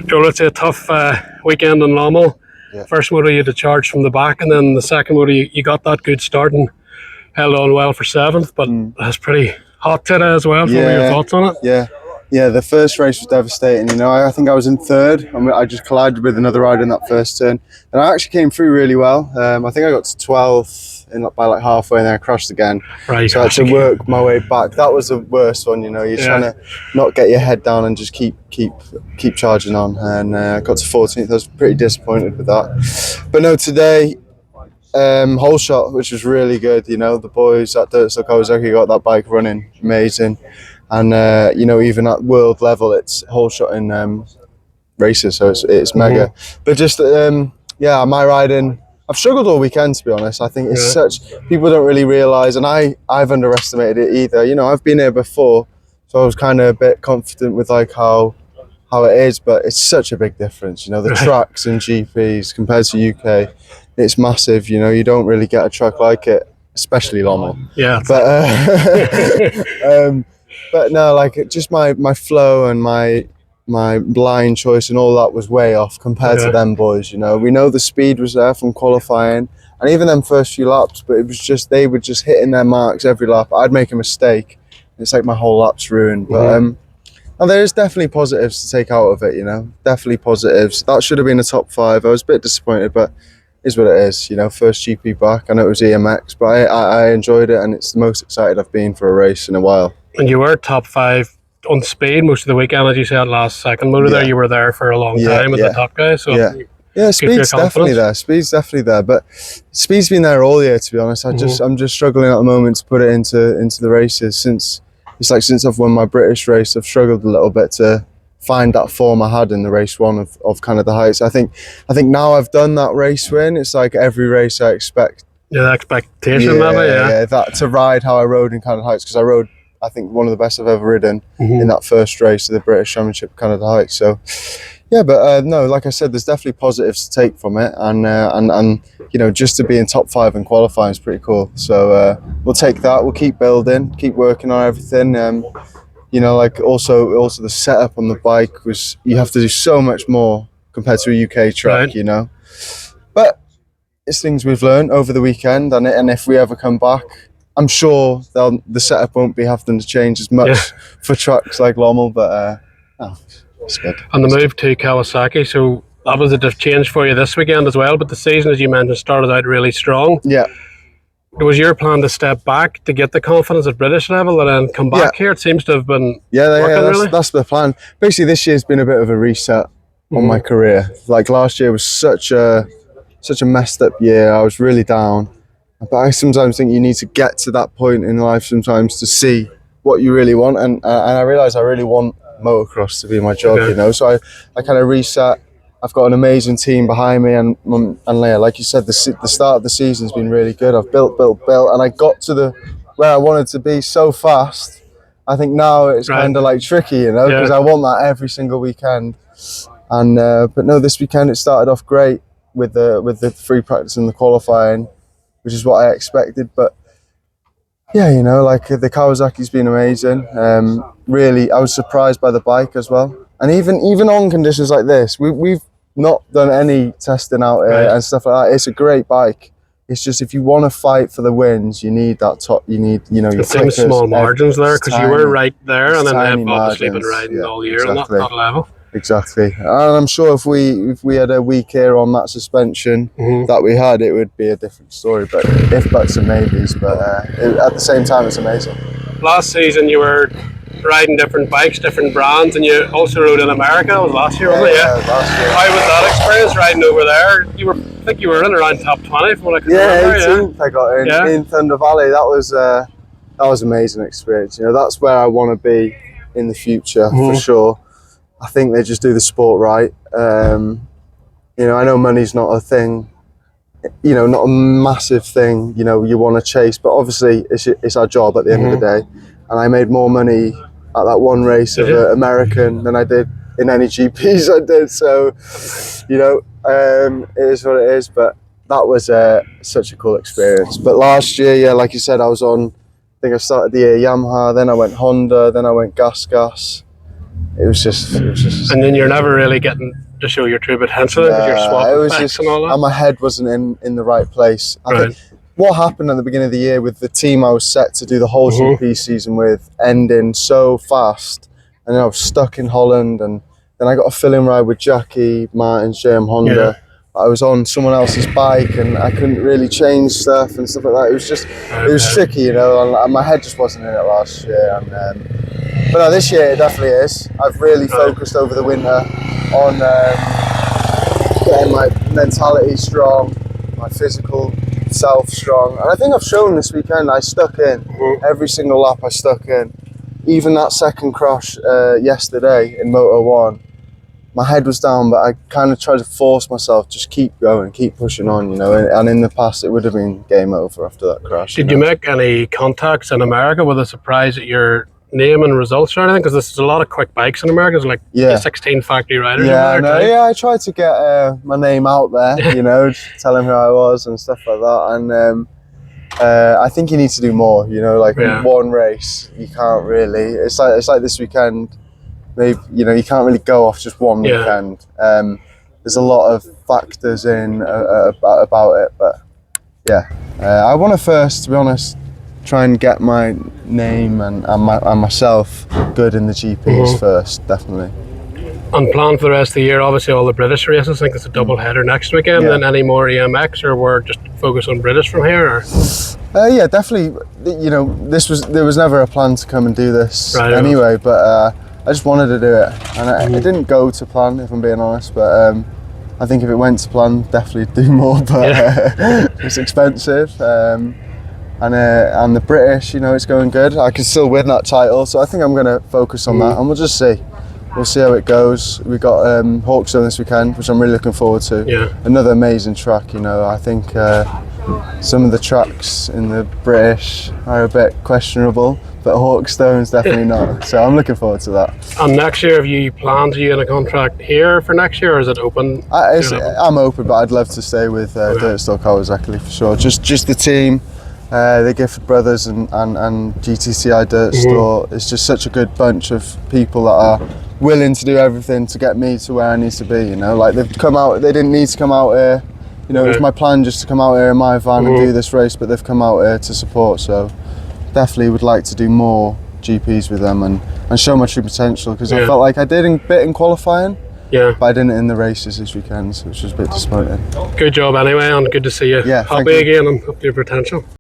Joel, it's a tough weekend in Lommel. Yeah. First motor you had to charge from the back, and then the second motor you got that good start and held on well for 7th, but that's pretty hot today as well. What were your thoughts on it? Yeah, the first race was devastating. You know, I think I was in 3rd. I just collided with another rider in that first turn, and I actually came through really well. I think I got to 12th by like halfway, and then I crashed again. Right. So I had to work my way back. That was the worst one. You know, you're trying to not get your head down and just keep charging on. And I got to 14th. I was pretty disappointed with that. But no, today, whole shot, which was really good. You know, the boys at Dirt Stock Kawasaki got that bike running amazing. And you know, even at world level, it's whole shot in races, so it's mega. But just my riding, I've struggled all weekend, to be honest. I think it's such, people don't really realise, and I've underestimated it either. You know, I've been here before, so I was kind of a bit confident with like how it is, but it's such a big difference. You know, the tracks in GPs compared to UK, it's massive. You know, you don't really get a track like it, especially Lommel. Yeah. But no, like just my flow and my line choice and all that was way off compared to them boys. You know, we know the speed was there from qualifying and even them first few laps, but it was just, they were just hitting their marks every lap. I'd make a mistake, it's like my whole lap's ruined. But now there is definitely positives to take out of it. You know, definitely positives. That should have been a top 5. I was a bit disappointed, but is what it is. You know, first GP back. I know it was EMX, but I enjoyed it, and it's the most excited I've been for a race in a while. And you were top 5 on speed most of the weekend, as you said, last second motor there. You were there for a long time as the top guy. So speed's definitely there. Speed's definitely there, but speed's been there all year, to be honest. I'm just struggling at the moment to put it into the races. Since I've won my British race, I've struggled a little bit to find that form I had in the race 1 of kind of the heights. I think now I've done that race win. It's like every race I expect. Yeah, the expectation that to ride how I rode in kind of heights, because I rode, I think, one of the best I've ever ridden in that first race of the British Championship Canada Heights. So yeah, but no, like I said, there's definitely positives to take from it, and you know, just to be in top 5 and qualifying is pretty cool. So we'll take that. We'll keep building, keep working on everything. You know, like also the setup on the bike was, you have to do so much more compared to a UK track, you know. But it's things we've learned over the weekend, and if we ever come back, I'm sure the setup won't be having to change as much for tracks like Lommel, but it's good. And the move to Kawasaki, so that was a change for you this weekend as well, but the season, as you mentioned, started out really strong. Yeah. Was your plan to step back to get the confidence at British level and then come back here? It seems to have been working, that's the plan. Basically, this year's been a bit of a reset on my career. Like last year was such a messed up year. I was really down. But I sometimes think you need to get to that point in life sometimes to see what you really want. And I realised I really want motocross to be my job, you know. So I kind of reset. I've got an amazing team behind me, and like you said, the start of the season's been really good. I've built, and I got to where I wanted to be so fast. I think now it's kind of like tricky, you know, because I want that every single weekend. And but no, this weekend it started off great with the free practice and the qualifying, which is what I expected. But yeah, you know, like the Kawasaki's been amazing. Really, I was surprised by the bike as well. And even on conditions like this, we've not done any testing out here and stuff like that. It's a great bike. It's just, if you want to fight for the wins, you need that top. You need, you know, your same small margins there, because you were right there, and then they've obviously been riding all year on that level. Exactly, and I'm sure if we had a week here on that suspension that we had, it would be a different story. But if buts and maybes, but at the same time, it's amazing. Last season you were riding different bikes, different brands, and you also rode in America. It was last year, wasn't it? Yeah, last year. How was that experience riding over there? I think you were in around top 20 from what I can remember. 18th I got in Thunder Valley. That was an amazing experience. You know, that's where I want to be in the future for sure. I think they just do the sport right. You know, I know money's not a thing, you know, not a massive thing, you know, you want to chase, but obviously it's our job at the end of the day. And I made more money at that one race of American than I did in any GPs I did. So, you know, it is what it is, but that was such a cool experience. But last year, yeah, like you said, I think I started the year Yamaha, then I went Honda, then I went Gas. it was just. And then you're never really getting to show your true potential because you're it swapping was bikes just, and all that. and my head wasn't in the right place. I Right. think what happened at the beginning of the year with the team I was set to do the whole GP season with ending so fast, and then I was stuck in Holland, and then I got a fill-in ride with Jackie Martin's JM Honda. I was on someone else's bike and I couldn't really change stuff and stuff like that. It was just, it was tricky, you know, and my head just wasn't in it last year. And, but no, this year it definitely is. I've really focused over the winter on getting my mentality strong, my physical self strong. And I think I've shown this weekend, I stuck in. Every single lap I stuck in. Even that second crash yesterday in Moto 1, my head was down, but I kind of tried to force myself, just keep going, keep pushing on, you know. And in the past, it would have been game over after that crash. Did you make any contacts in America with a surprise at your name and results or anything? Because there's a lot of quick bikes in America. There's like 16 factory riders. I tried to get my name out there, you know, tell them who I was and stuff like that. And I think you need to do more, you know, like one race, you can't really. It's like this weekend. Maybe, you know, you can't really go off just one weekend. There's a lot of factors in about it, but yeah, I want to first, to be honest, try and get my name and myself good in the GPs first, definitely. And plan for the rest of the year, obviously all the British races. I think it's a double header next weekend. And any more EMX, or we're just focused on British from here? Or? Yeah, definitely. You know, there was never a plan to come and do this anyway, but I just wanted to do it, and it didn't go to plan, if I'm being honest. But I think if it went to plan, definitely do more. But it's expensive, and the British, you know, it's going good. I can still win that title, so I think I'm going to focus on that, and we'll just see. We'll see how it goes. We got Hawkstone this weekend, which I'm really looking forward to. Yeah. Another amazing track, you know. I think some of the tracks in the British are a bit questionable, but Hawkstone's definitely not. So I'm looking forward to that. And next year, have you planned to in a contract here for next year, or is it open? I'm open, but I'd love to stay with Dirt Store Kawasaki for sure. Just the team, the Gifford Brothers and GTCI Dirt Store. It's just such a good bunch of people that are willing to do everything to get me to where I need to be, you know. Like, they've come out, they didn't need to come out here, you know. It was my plan just to come out here in my van and do this race, but they've come out here to support. So definitely would like to do more GPs with them and show my true potential, because I felt like I did a bit in qualifying, but I didn't in the races this weekend, so which was a bit disappointing. Good job anyway, and good to see you happy again and up to your potential.